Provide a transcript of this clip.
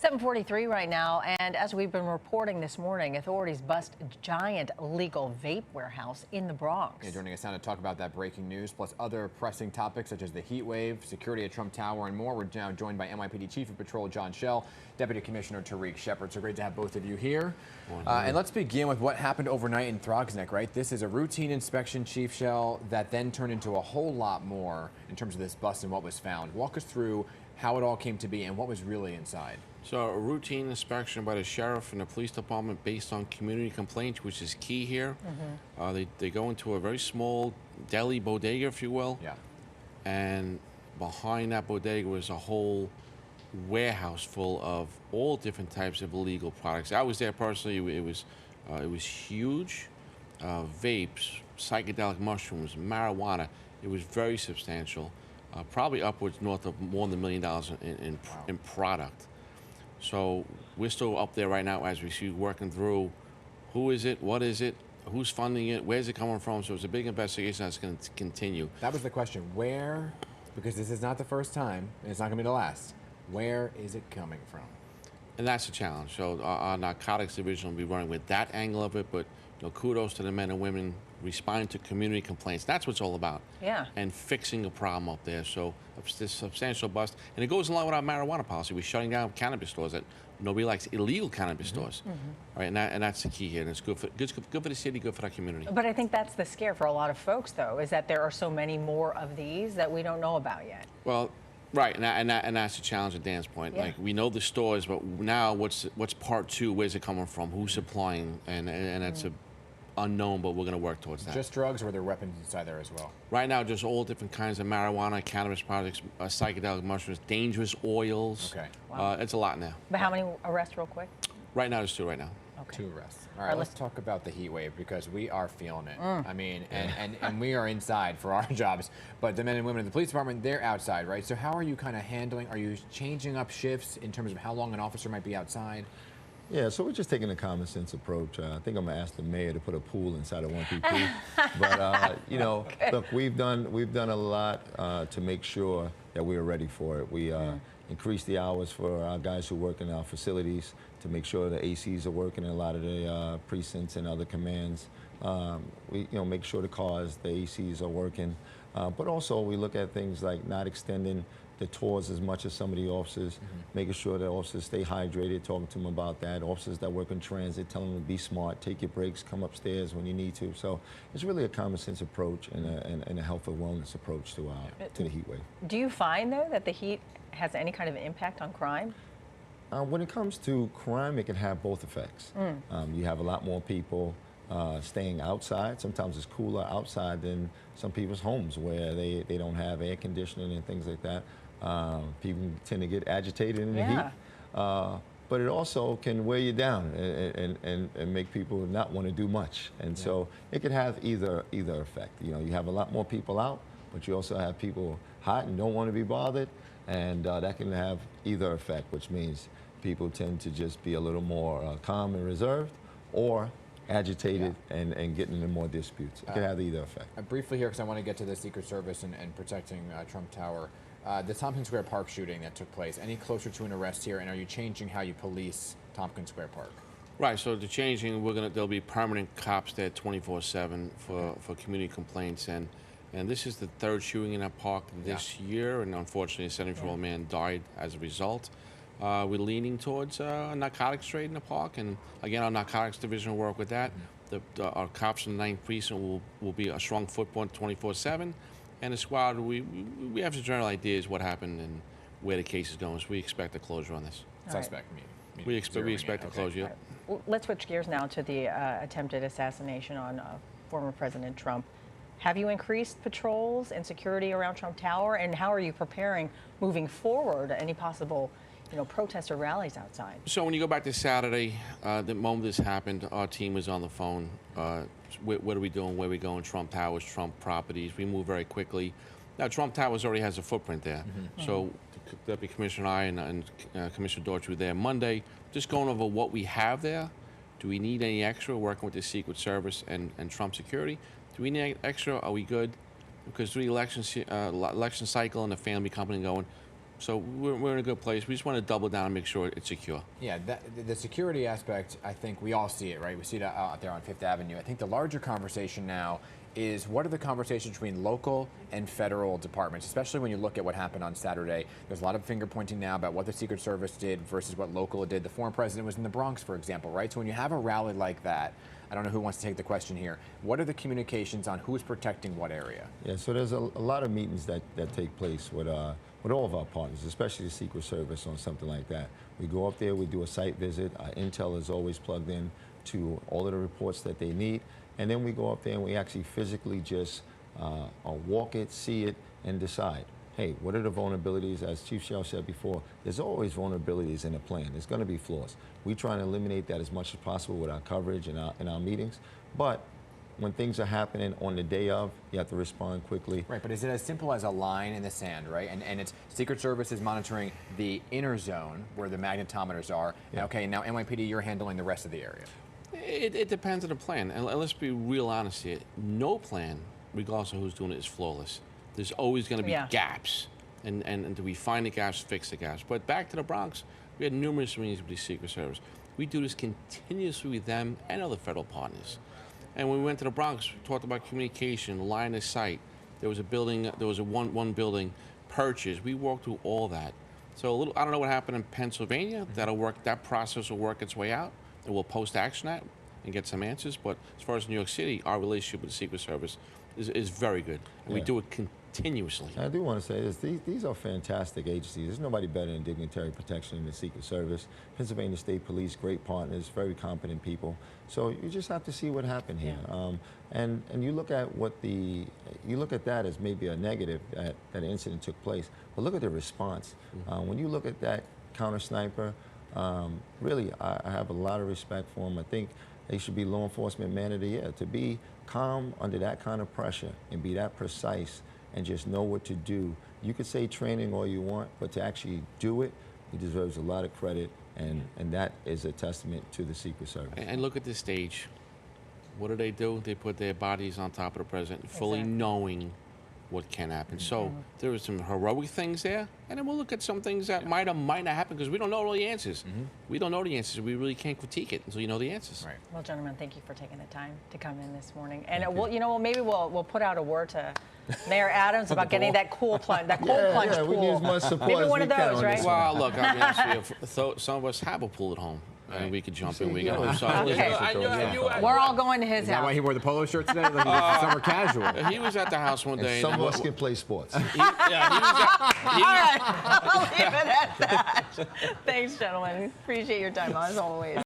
7:43 right now, and as we've been reporting this morning, authorities bust a giant illegal vape warehouse in the Bronx. Yeah, joining us now to talk about that breaking news, plus other pressing topics such as the heat wave, security at Trump Tower, and more. We're now joined by NYPD Chief of Patrol John Chell, Deputy Commissioner Tarik Sheppard. So great to have both of you here. And let's begin with what happened overnight in Throgsneck, right? This is a routine inspection, Chief Chell, that then turned into a whole lot more in terms of this bust and what was found. Walk us through how it all came to be and what was really inside. So a routine inspection by the sheriff and the police department based on community complaints, which is key here. They go into a very small deli bodega, if you will. Yeah. And behind that bodega was a whole warehouse full of all different types of illegal products. I was there personally. It was huge. Vapes, psychedelic mushrooms, marijuana. It was very substantial. Probably upwards north of more than $1 million in product. So we're still up there right now as we see working through who is it, what is it, who's funding it, where's it coming from. So it's a big investigation that's going to continue. That was the question. Where, because this is not the first time, and it's not going to be the last, where is it coming from? And that's a challenge. So our narcotics division will be running with that angle of it, but kudos to the men and women responding to community complaints. That's what it's all about. Yeah. And fixing a problem up there. So this substantial bust. And it goes along with our marijuana policy. We're shutting down cannabis stores that nobody likes, illegal cannabis stores. All right, and that's the key here. And it's good for the city, good for our community. But I think that's the scare for a lot of folks, though, is that there are so many more of these that we don't know about yet. Well, right, and that's the challenge at Dan's point. Yeah. Like, we know the stores, but now what's part two? Where's it coming from? Who's supplying? And that's a unknown, but we're going to work towards that. Just drugs, or were there weapons inside there as well? Right now, just all different kinds of marijuana, cannabis products, psychedelic mushrooms, dangerous oils. Okay. Wow. It's a lot now. But how many arrests real quick? Right now, there's 2 right now. Okay. 2 arrests. All right, let's talk about the heat wave, because we are feeling it. I mean, and we are inside for our jobs, but the men and women in the police department, they're outside, right? So how are you kind of handling, are you changing up shifts in terms of how long an officer might be outside? Yeah, so we're just taking a common sense approach. I think I'm gonna ask the mayor to put a pool inside of 1PP. But look, we've done a lot to make sure that we are ready for it. We increased the hours for our guys who work in our facilities to make sure the ACs are working in a lot of the precincts and other commands. We make sure the cars, the ACs are working. But also we look at things like not extending the tours as much as some of the officers, making sure that officers stay hydrated, talking to them about that. Officers that work in transit, telling them to be smart, take your breaks, come upstairs when you need to. So it's really a common sense approach and a health and wellness approach to the heat wave. Do you find, though, that the heat has any kind of impact on crime? When it comes to crime, it can have both effects. You have a lot more people staying outside. Sometimes it's cooler outside than some people's homes where they don't have air conditioning and things like that. People tend to get agitated in the heat, but it also can wear you down and make people not want to do much. And so it could have either effect. You have a lot more people out, but you also have people hot and don't want to be bothered, and that can have either effect, which means people tend to just be a little more calm and reserved, or agitated and getting into more disputes. It can have either effect. Briefly here, because I want to get to the Secret Service and protecting Trump Tower. The Tompkins Square Park shooting that took place, any closer to an arrest here, and are you changing how you police Tompkins Square Park? Right, so the changing, there'll be permanent cops there 24/7 for community complaints, and this is the 3rd shooting in that park this year, and unfortunately a 74-year-old man died as a result. We're leaning towards a narcotics trade in the park, and again, our narcotics division will work with that. Our cops in the 9th precinct will be a strong footprint 24/7, and the squad, we have some general ideas what happened and where the case is going, so we expect a closure on this. Suspect, we expect a closure, Right. Well, let's switch gears now to the attempted assassination on former President Trump. Have you increased patrols and security around Trump Tower, and how are you preparing moving forward any possible protests or rallies outside? So when you go back to Saturday, the moment this happened, our team was on the phone. What are we doing? Where are we going? Trump Towers, Trump properties. We move very quickly. Now, Trump Towers already has a footprint there. So the Deputy Commissioner and I and Commissioner Dortch were there Monday, just going over what we have there. Do we need any extra? Working with the Secret Service and Trump security. Do we need extra? Are we good? Because through the election cycle and the family company going, So we're in a good place. We just want to double down and make sure it's secure. Yeah, the security aspect, I think we all see it, right? We see it out there on Fifth Avenue. I think the larger conversation now is what are the conversations between local and federal departments, especially when you look at what happened on Saturday. There's a lot of finger pointing now about what the Secret Service did versus what local did. The former president was in the Bronx, for example, right? So when you have a rally like that, I don't know who wants to take the question here. What are the communications on who's protecting what area? Yeah, so there's a lot of meetings that take place with all of our partners, especially the Secret Service on something like that. We go up there, we do a site visit. Our intel is always plugged in to all of the reports that they need. And then we go up there and we actually physically just walk it, see it, and decide, hey, what are the vulnerabilities? As Chief Chell said before, there's always vulnerabilities in a plan. There's going to be flaws. We try and eliminate that as much as possible with our coverage and our meetings. But when things are happening on the day of, you have to respond quickly. Right, but is it as simple as a line in the sand, right? And it's Secret Service is monitoring the inner zone where the magnetometers are. Yeah. Okay, now NYPD, you're handling the rest of the area. It depends on the plan. And let's be real honest here. No plan, regardless of who's doing it, is flawless. There's always going to be gaps. And do we find the gaps, fix the gaps. But back to the Bronx, we had numerous meetings with the Secret Service. We do this continuously with them and other federal partners. And when we went to the Bronx, we talked about communication, line of sight. There was a building, there was a one building purchase. We walked through all that. So I don't know what happened in Pennsylvania. That'll work. That process will work its way out, and we'll post action that and get some answers. But as far as New York City, our relationship with the Secret Service is very good, and we do it continuously. I do want to say this, these are fantastic agencies. There's nobody better than dignitary protection in the Secret Service. Pennsylvania State Police, great partners, very competent people. So you just have to see what happened here. Yeah. And you look at you look at that as maybe a negative, that incident took place, but look at the response. When you look at that counter sniper, really, I have a lot of respect for him. I think they should be law enforcement man of the year. To be calm under that kind of pressure and be that precise and just know what to do. You could say training all you want, but to actually do it, he deserves a lot of credit, and that is a testament to the Secret Service. And look at this stage. What do? They put their bodies on top of the president, fully knowing what can happen. So there was some heroic things there, and then we'll look at some things that might or might not happen because we don't know all the answers. We don't know the answers. We really can't critique it until you know the answers. Right. Well, gentlemen, thank you for taking the time to come in this morning. And maybe we'll put out a word to Mayor Adams about getting that cool plunge, that cold plunge pool. We need as much support Maybe as one we of can those, on right? this Well, look, I'll be honest with you. Some of us have a pool at home. And we could jump in. We can. So We're all going to his Is that house. why he wore the polo shirt today? Like summer casual. He was at the house one day. Some of us can play sports. All right, I'll leave it at that. Thanks, gentlemen. Appreciate your time, as always.